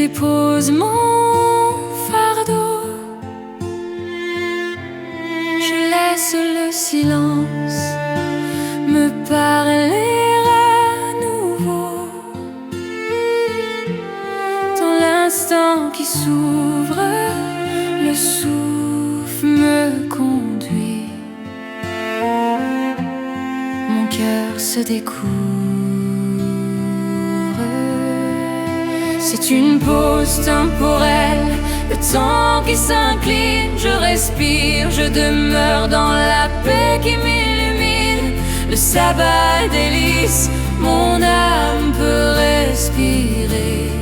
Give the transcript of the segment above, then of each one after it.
dépose mon fardeau, je laisse le silence me parler à nouveau. Dans l'instant qui s'ouvre, le souffle me conduit, mon cœur se découvre. C'est une pause temporelle, le temps qui s'incline. Je respire, je demeure dans la paix qui m'illumine. Le sabbat délice, mon âme peut respirer.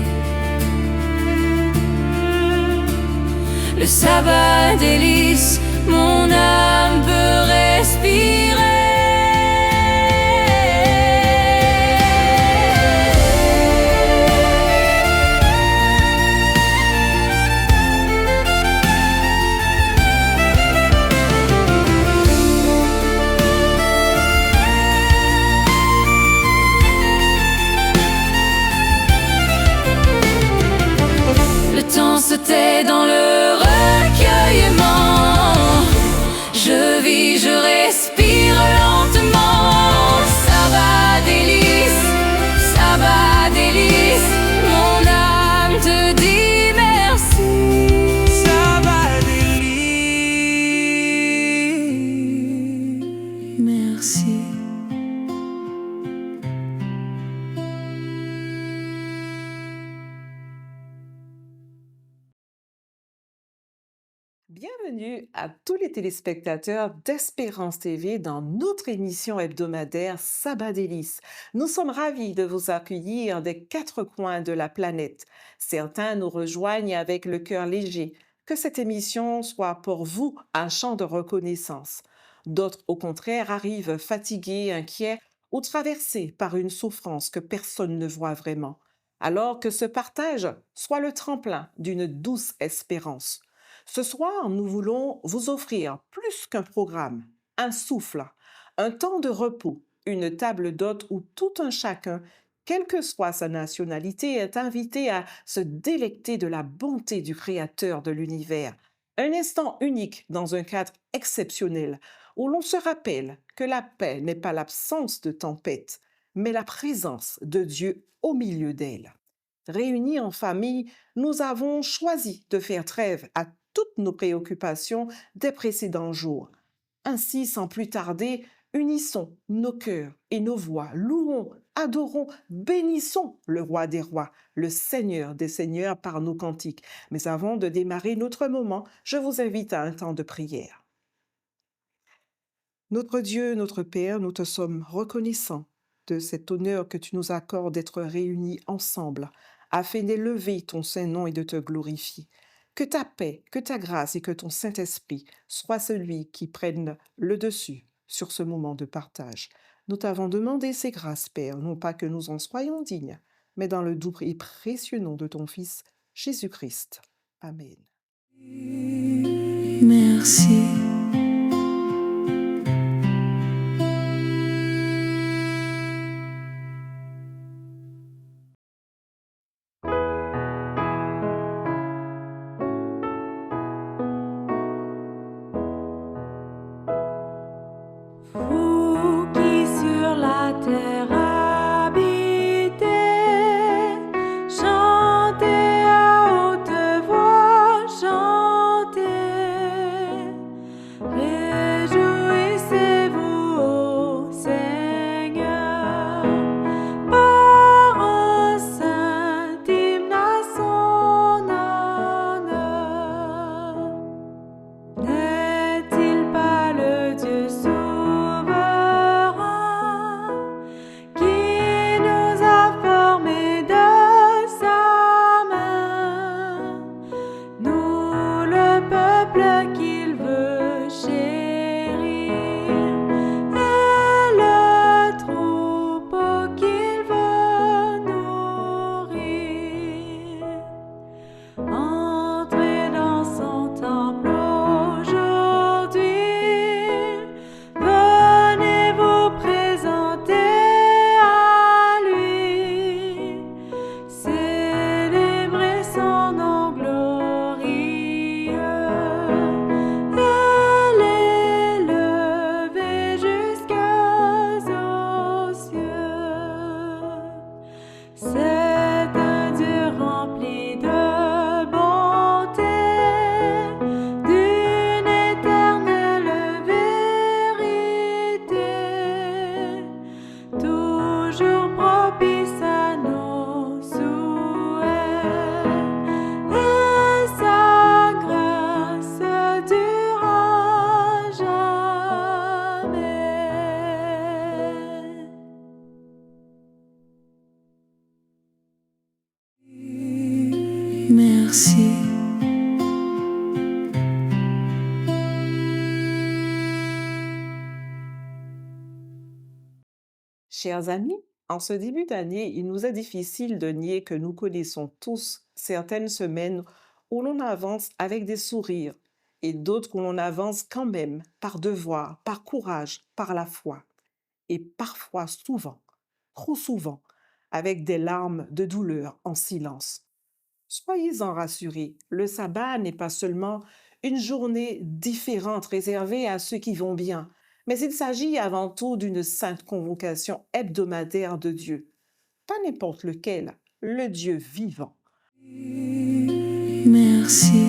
Le sabbat délice, mon âme peut respirer. C'était dans le recueillement. Je vis, je respire lentement. Sabbat délice, mon âme te dit merci. Sabbat délice, merci. Bienvenue à tous les téléspectateurs d'Espérance TV dans notre émission hebdomadaire Sabbat Délice. Nous sommes ravis de vous accueillir des quatre coins de la planète. Certains nous rejoignent avec le cœur léger. Que cette émission soit pour vous un chant de reconnaissance. D'autres, au contraire, arrivent fatigués, inquiets ou traversés par une souffrance que personne ne voit vraiment. Alors que ce partage soit le tremplin d'une douce espérance. Ce soir, nous voulons vous offrir plus qu'un programme, un souffle, un temps de repos, une table d'hôte où tout un chacun, quelle que soit sa nationalité, est invité à se délecter de la bonté du Créateur de l'univers. Un instant unique dans un cadre exceptionnel où l'on se rappelle que la paix n'est pas l'absence de tempête, mais la présence de Dieu au milieu d'elle. Réunis en famille, nous avons choisi de faire trêve à toutes nos préoccupations des précédents jours. Ainsi, sans plus tarder, unissons nos cœurs et nos voix, louons, adorons, bénissons le Roi des Rois, le Seigneur des Seigneurs par nos cantiques. Mais avant de démarrer notre moment, je vous invite à un temps de prière. Notre Dieu, notre Père, nous te sommes reconnaissants de cet honneur que tu nous accordes d'être réunis ensemble afin d'élever ton Saint-Nom et de te glorifier. Que ta paix, que ta grâce et que ton Saint-Esprit soient celui qui prenne le dessus sur ce moment de partage. Nous t'avons demandé ces grâces, Père, non pas que nous en soyons dignes, mais dans le doux et précieux nom de ton Fils, Jésus-Christ. Amen. Merci. Vous qui sur la terre habitez, chantez à haute voix, chantez. merci. Chers amis, en ce début d'année, il nous est difficile de nier que nous connaissons tous certaines semaines où l'on avance avec des sourires et d'autres où l'on avance quand même par devoir, par courage, par la foi et parfois souvent, trop souvent, avec des larmes de douleur en silence. Soyez-en rassurés, le sabbat n'est pas seulement une journée différente réservée à ceux qui vont bien, mais il s'agit avant tout d'une sainte convocation hebdomadaire de Dieu. Pas n'importe lequel, le Dieu vivant. Merci.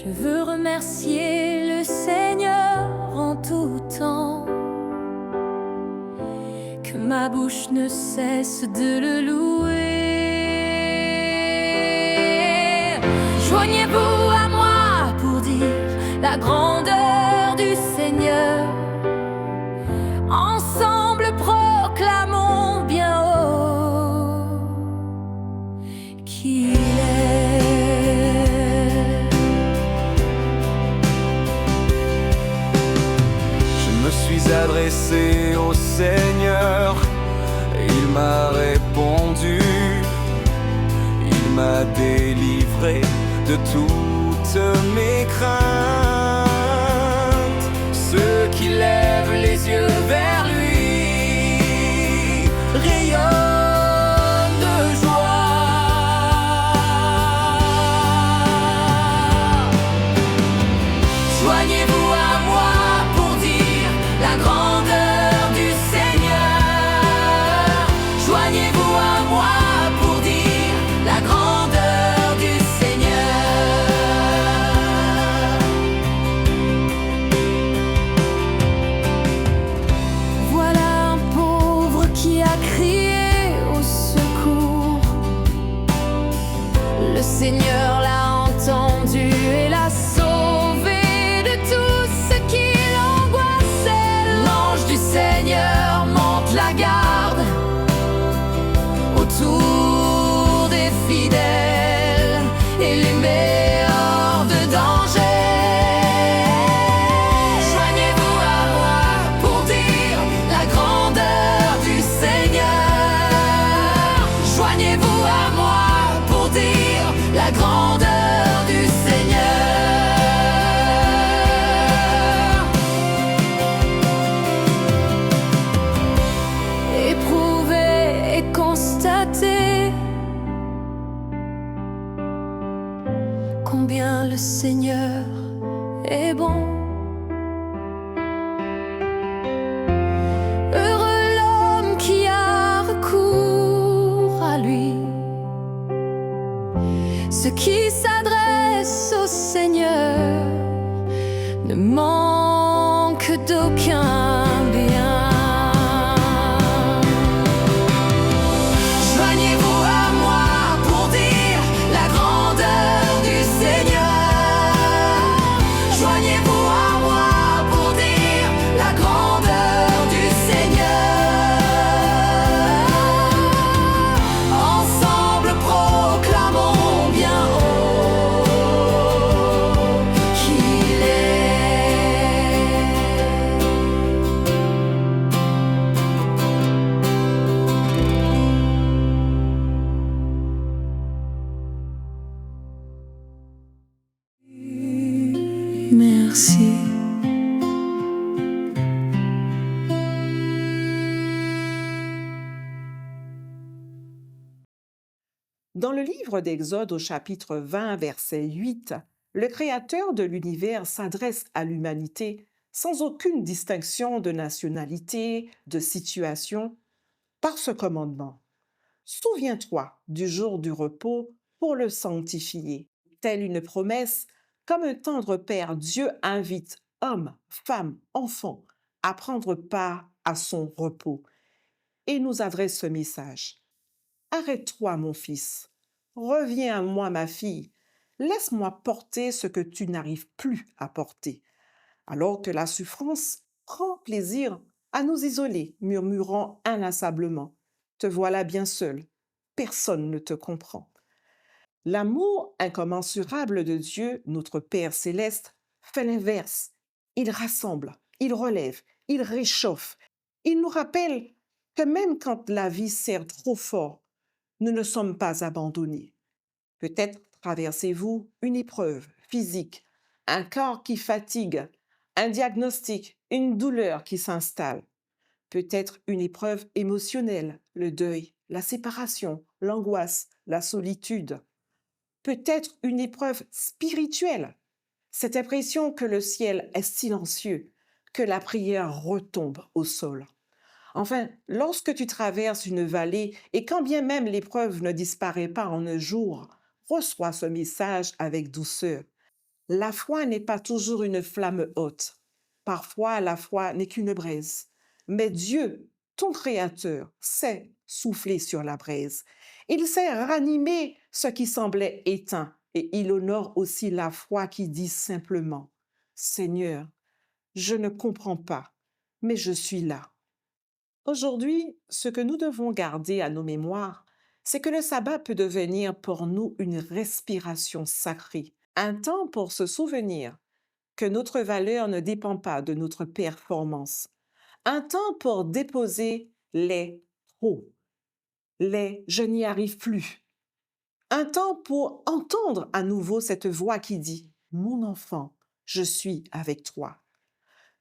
Je veux remercier le Seigneur en tout temps, que ma bouche ne cesse de le louer. Joignez-vous à moi pour dire la grandeur du Seigneur. Ensemble proclamons bien haut qu'il est. Je me suis adressé au Seigneur, et il m'a répondu. Il m'a délivré de toutes mes craintes. Ceux qui lèvent les yeux vers lui rayonnent de joie. Joignez-vous à moi pour dire la grandeur du Seigneur. Joignez-vous à moi pour dire la grandeur du Seigneur. Voilà un pauvre qui a crié au secours. Le Seigneur l'a entendu et l'a sauvé de tout ce qui l'angoissait. L'ange du Seigneur monte la garde autour des fidèles et les met hors de danger. Joignez-vous à moi pour dire la grandeur du Seigneur. Joignez-vous à moi pour dire la grandeur du Seigneur. Éprouvez et constatez combien le Seigneur est bon. Heureux l'homme qui a recours à lui. Ceux qui s'adressent au Seigneur ne manquent d'aucun bien. Joignez-vous à moi pour dire la grandeur du Seigneur. Joignez-vous à moi pour dire la grandeur du Seigneur. Ensemble proclamons bien haut qu'il est. Merci. Dans le livre d'Exode au chapitre 20, verset 8, le Créateur de l'univers s'adresse à l'humanité sans aucune distinction de nationalité, de situation, par ce commandement. Souviens-toi du jour du repos pour le sanctifier. Telle une promesse, comme un tendre Père, Dieu invite hommes, femmes, enfants à prendre part à son repos et nous adresse ce message. Arrête-toi, mon fils. Reviens à moi, ma fille. Laisse-moi porter ce que tu n'arrives plus à porter. Alors que la souffrance prend plaisir à nous isoler, murmurant inlassablement. Te voilà bien seul. Personne ne te comprend. L'amour incommensurable de Dieu, notre Père céleste, fait l'inverse. Il rassemble, il relève, il réchauffe. Il nous rappelle que même quand la vie serre trop fort, nous ne sommes pas abandonnés. Peut-être traversez-vous une épreuve physique, un corps qui fatigue, un diagnostic, une douleur qui s'installe. Peut-être une épreuve émotionnelle, le deuil, la séparation, l'angoisse, la solitude. Peut-être une épreuve spirituelle, cette impression que le ciel est silencieux, que la prière retombe au sol. Enfin, lorsque tu traverses une vallée et quand bien même l'épreuve ne disparaît pas en un jour, reçois ce message avec douceur. La foi n'est pas toujours une flamme haute. Parfois, la foi n'est qu'une braise. Mais Dieu, ton Créateur, sait souffler sur la braise. Il sait ranimer ce qui semblait éteint et il honore aussi la foi qui dit simplement « Seigneur, je ne comprends pas, mais je suis là. » Aujourd'hui, ce que nous devons garder à nos mémoires, c'est que le sabbat peut devenir pour nous une respiration sacrée, un temps pour se souvenir que notre valeur ne dépend pas de notre performance, un temps pour déposer les trop, les je n'y arrive plus, un temps pour entendre à nouveau cette voix qui dit « Mon enfant, je suis avec toi ».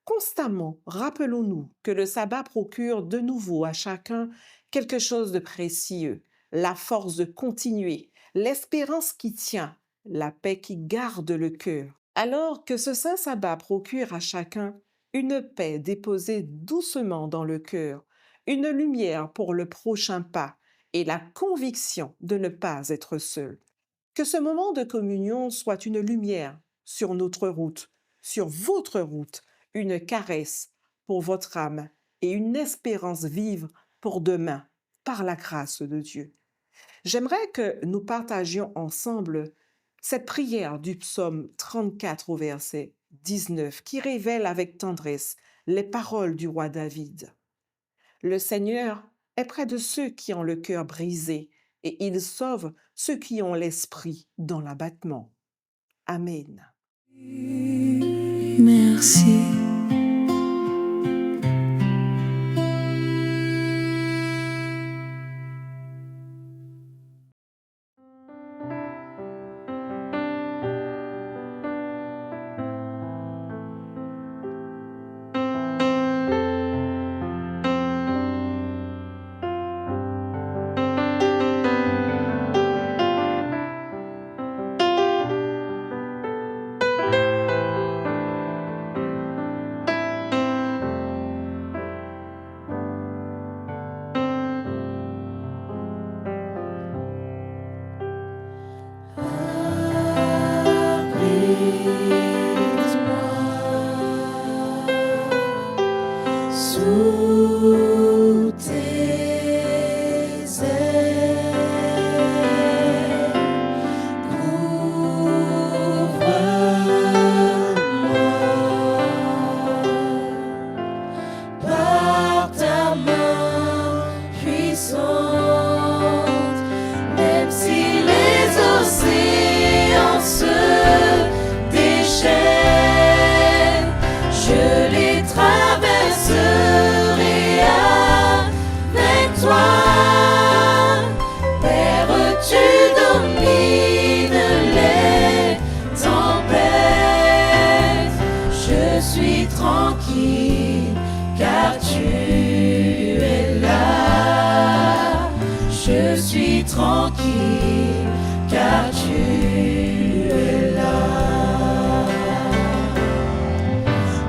Constamment, rappelons-nous que le sabbat procure de nouveau à chacun quelque chose de précieux, la force de continuer, l'espérance qui tient, la paix qui garde le cœur. Alors que ce saint sabbat procure à chacun une paix déposée doucement dans le cœur, une lumière pour le prochain pas et la conviction de ne pas être seul. Que ce moment de communion soit une lumière sur notre route, sur votre route, une caresse pour votre âme et une espérance vive pour demain, par la grâce de Dieu. J'aimerais que nous partagions ensemble cette prière du psaume 34 au verset 19 qui révèle avec tendresse les paroles du roi David. Le Seigneur est près de ceux qui ont le cœur brisé et il sauve ceux qui ont l'esprit dans l'abattement. Amen. Merci. Sous tes ailes, couvre-moi par ta main puissante, même si les océans se déchaînent, je les traverserai avec toi. Père, tu domines les tempêtes. Je suis tranquille car tu es là. Je suis tranquille car tu es là.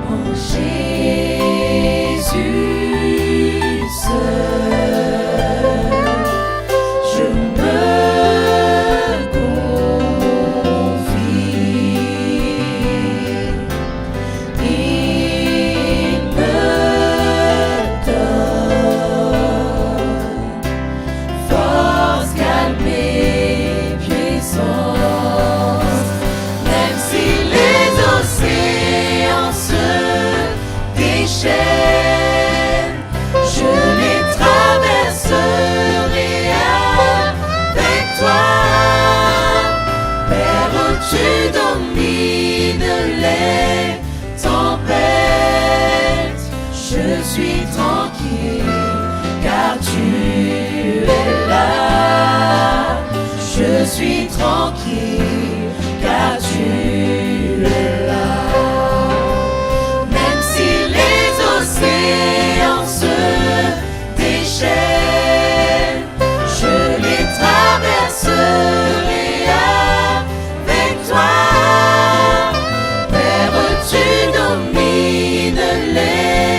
Oh Jésus seul, je me confie. Il me donne tu domines les tempêtes. Je suis tranquille car tu es là. Je suis tranquille car tu es là. Même si les océans se déchaînent, je les traverserai avec toi. Père, tu domines les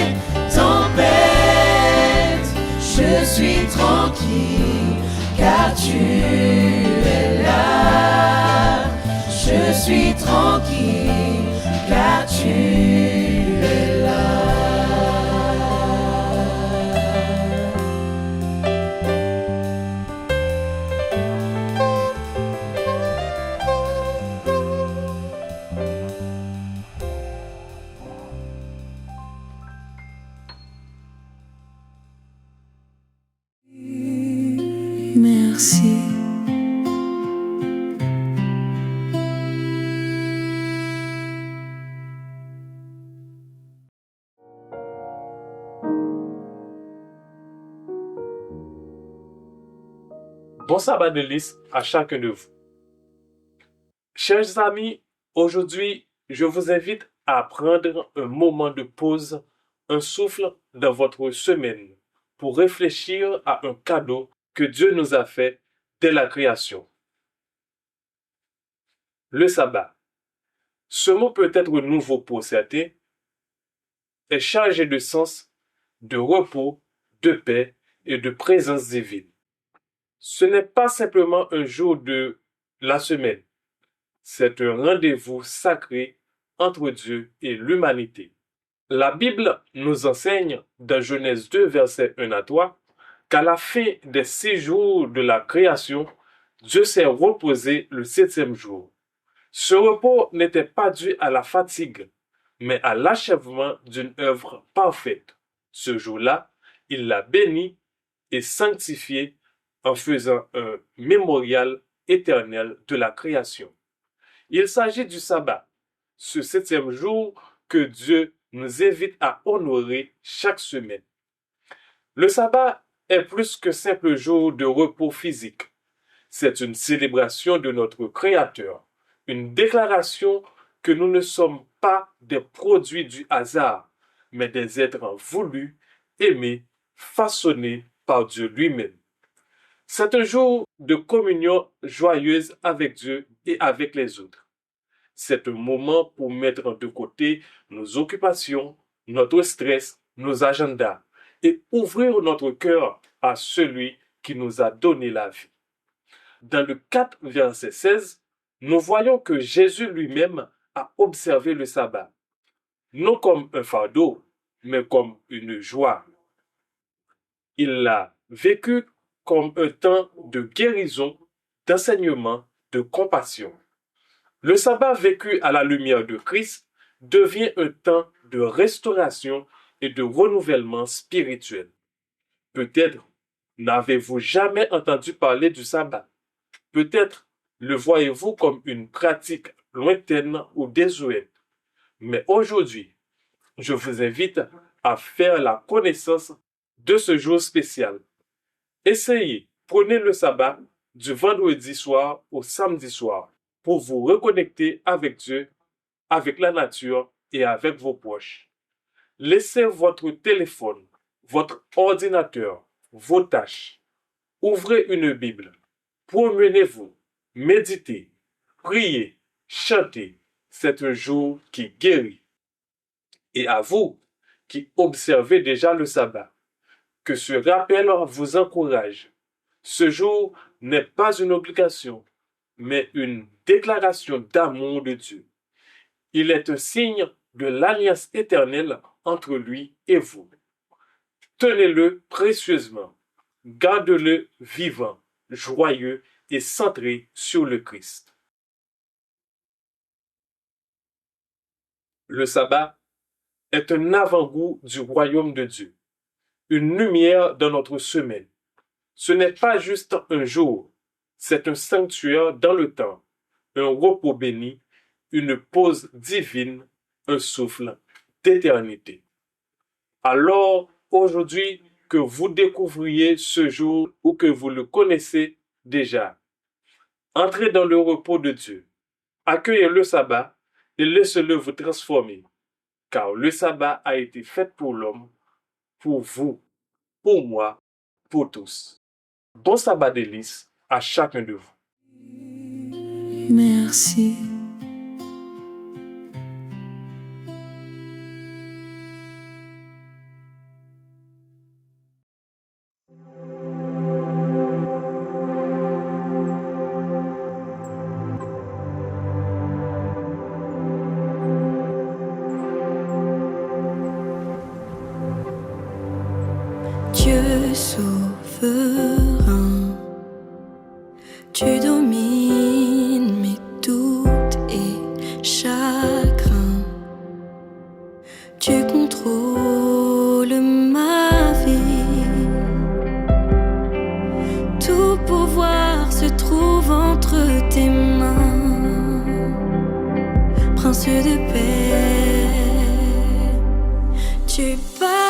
tempêtes. Je suis tranquille car tu es là. Je suis tranquille car tu es là. Merci. Bon sabbat de lys à chacun de vous. Chers amis, aujourd'hui, je vous invite à prendre un moment de pause, un souffle dans votre semaine pour réfléchir à un cadeau que Dieu nous a fait dès la création. Le sabbat. Ce mot peut être nouveau pour certains, est chargé de sens, de repos, de paix et de présence divine. Ce n'est pas simplement un jour de la semaine, c'est un rendez-vous sacré entre Dieu et l'humanité. La Bible nous enseigne dans Genèse 2, versets 1 à 3, qu'à la fin des 6 jours de la création, Dieu s'est reposé le 7e jour. Ce repos n'était pas dû à la fatigue, mais à l'achèvement d'une œuvre parfaite. Ce jour-là, il l'a béni et sanctifié en faisant un mémorial éternel de la création. Il s'agit du sabbat, ce 7e jour que Dieu nous invite à honorer chaque semaine. Le sabbat est plus que simple jour de repos physique. C'est une célébration de notre Créateur, une déclaration que nous ne sommes pas des produits du hasard, mais des êtres voulus, aimés, façonnés par Dieu lui-même. C'est un jour de communion joyeuse avec Dieu et avec les autres. C'est un moment pour mettre de côté nos occupations, notre stress, nos agendas et ouvrir notre cœur à celui qui nous a donné la vie. Dans le 4, verset 16, nous voyons que Jésus lui-même a observé le sabbat, non comme un fardeau, mais comme une joie. Il l'a vécu comme un temps de guérison, d'enseignement, de compassion. Le sabbat vécu à la lumière de Christ devient un temps de restauration et de renouvellement spirituel. Peut-être n'avez-vous jamais entendu parler du sabbat. Peut-être le voyez-vous comme une pratique lointaine ou désuète. Mais aujourd'hui, je vous invite à faire la connaissance de ce jour spécial. Essayez, prenez le sabbat du vendredi soir au samedi soir pour vous reconnecter avec Dieu, avec la nature et avec vos proches. Laissez votre téléphone, votre ordinateur, vos tâches. Ouvrez une Bible. Promenez-vous, méditez, priez, chantez. C'est un jour qui guérit. Et à vous qui observez déjà le sabbat, que ce rappel vous encourage. Ce jour n'est pas une obligation, mais une déclaration d'amour de Dieu. Il est un signe de l'alliance éternelle entre lui et vous. Tenez-le précieusement, gardez-le vivant, joyeux et centré sur le Christ. Le sabbat est un avant-goût du royaume de Dieu, une lumière dans notre semaine. Ce n'est pas juste un jour, c'est un sanctuaire dans le temps, un repos béni, une pause divine, un souffle d'éternité. Alors, aujourd'hui, que vous découvriez ce jour ou que vous le connaissez déjà, entrez dans le repos de Dieu. Accueillez le sabbat et laissez-le vous transformer, car le sabbat a été fait pour l'homme, pour vous, pour moi, pour tous. Bon sabbat délice à chacun de vous. Merci. Dieu souverain, tu domines mes doutes et chagrins. Tu contrôles ma vie. Tout pouvoir se trouve entre tes mains. Prince de paix, tu parles.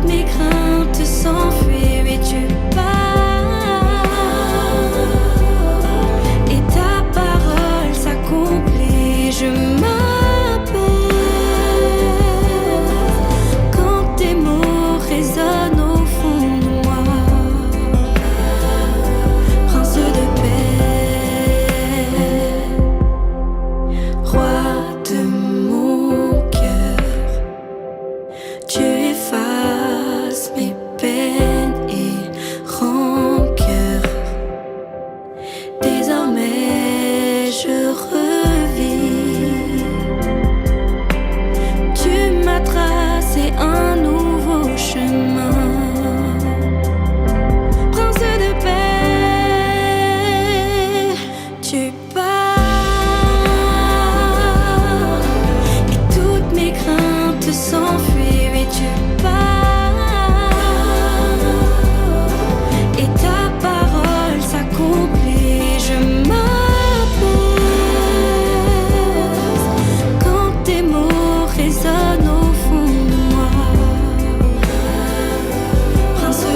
Mes craintes s'enfuient et tu parles. Et ta parole s'accomplit. Je m'apaise quand tes mots résonnent au fond de moi. Prince de paix, roi de mon cœur, tu effaces mes peines et rancœurs. Désormais je revis. Tu m'as tracé un nouveau chemin. Prince de paix, tu parles et toutes mes craintes s'enfuient et tu et ta parole s'accomplit. Je m'apaise quand tes mots résonnent au fond de moi. Prince de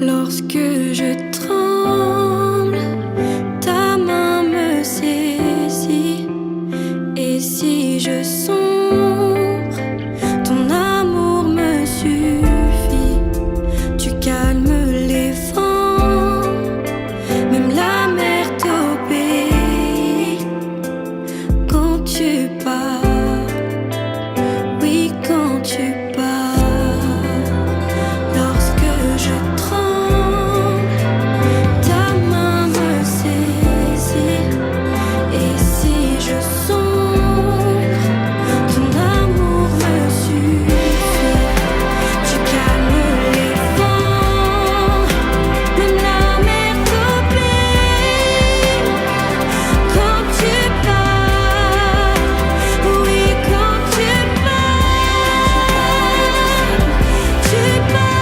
Lorsque je tremble, ta main me saisit. Et si je sombre, ton amour me suffit. Tu calmes les vents, même la mer t'obéit. Quand tu pars, oui, quand tu pars. Lorsque je tremble, ta main me saisit. Et si je sombre, ton amour me suffit. Tu calmes les vents, même la mer t'obéit. Quand tu pars, oui, quand tu pars, tu pars,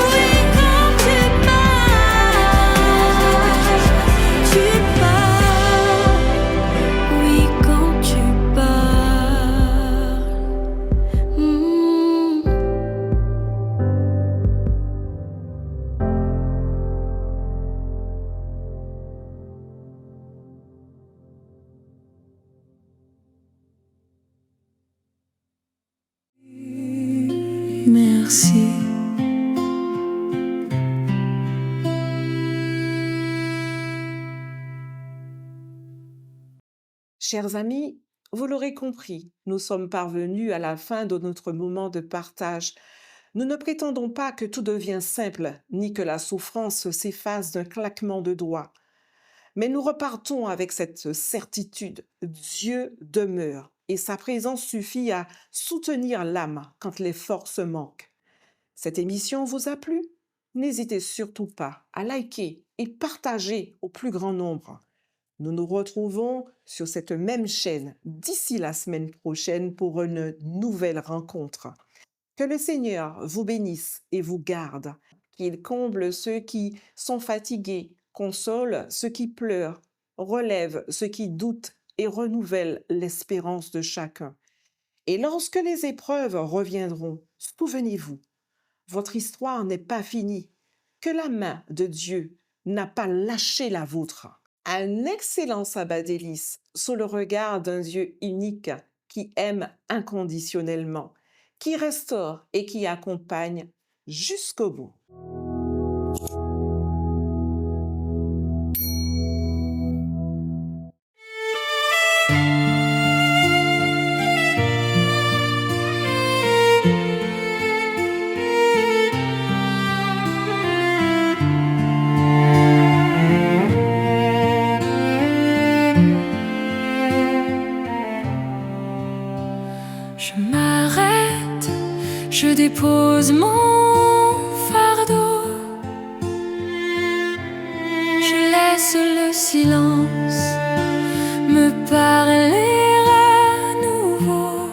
oui, quand tu pars, tu pars, oui, quand tu pars. Merci. Chers amis, vous l'aurez compris, nous sommes parvenus à la fin de notre moment de partage. Nous ne prétendons pas que tout devient simple, ni que la souffrance s'efface d'un claquement de doigts. Mais nous repartons avec cette certitude, Dieu demeure et sa présence suffit à soutenir l'âme quand les forces manquent. Cette émission vous a plu? N'hésitez surtout pas à liker et partager au plus grand nombre. Nous nous retrouvons sur cette même chaîne d'ici la semaine prochaine pour une nouvelle rencontre. Que le Seigneur vous bénisse et vous garde, qu'il comble ceux qui sont fatigués, console ceux qui pleurent, relève ceux qui doutent et renouvelle l'espérance de chacun. Et lorsque les épreuves reviendront, souvenez-vous, votre histoire n'est pas finie, que la main de Dieu n'a pas lâché la vôtre. Un excellent sabbat délice sous le regard d'un Dieu unique qui aime inconditionnellement, qui restaure et qui accompagne jusqu'au bout. Je m'arrête, je dépose mon fardeau. Je laisse le silence me parler à nouveau.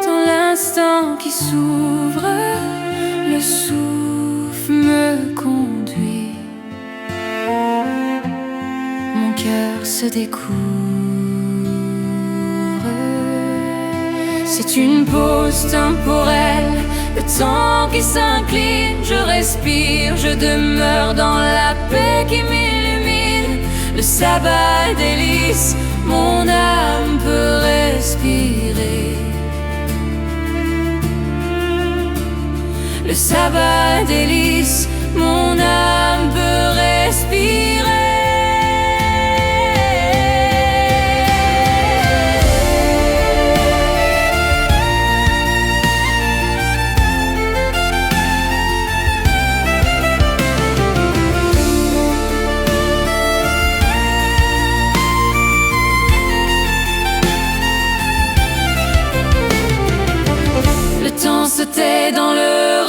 Dans l'instant qui s'ouvre, le souffle me conduit. Mon cœur se découvre. C'est une pause temporelle, le temps qui s'incline, je respire, je demeure dans la paix qui m'illumine. Le sabbat délice, mon âme peut respirer. Le sabbat délice, mon âme peut respirer. C'était dans le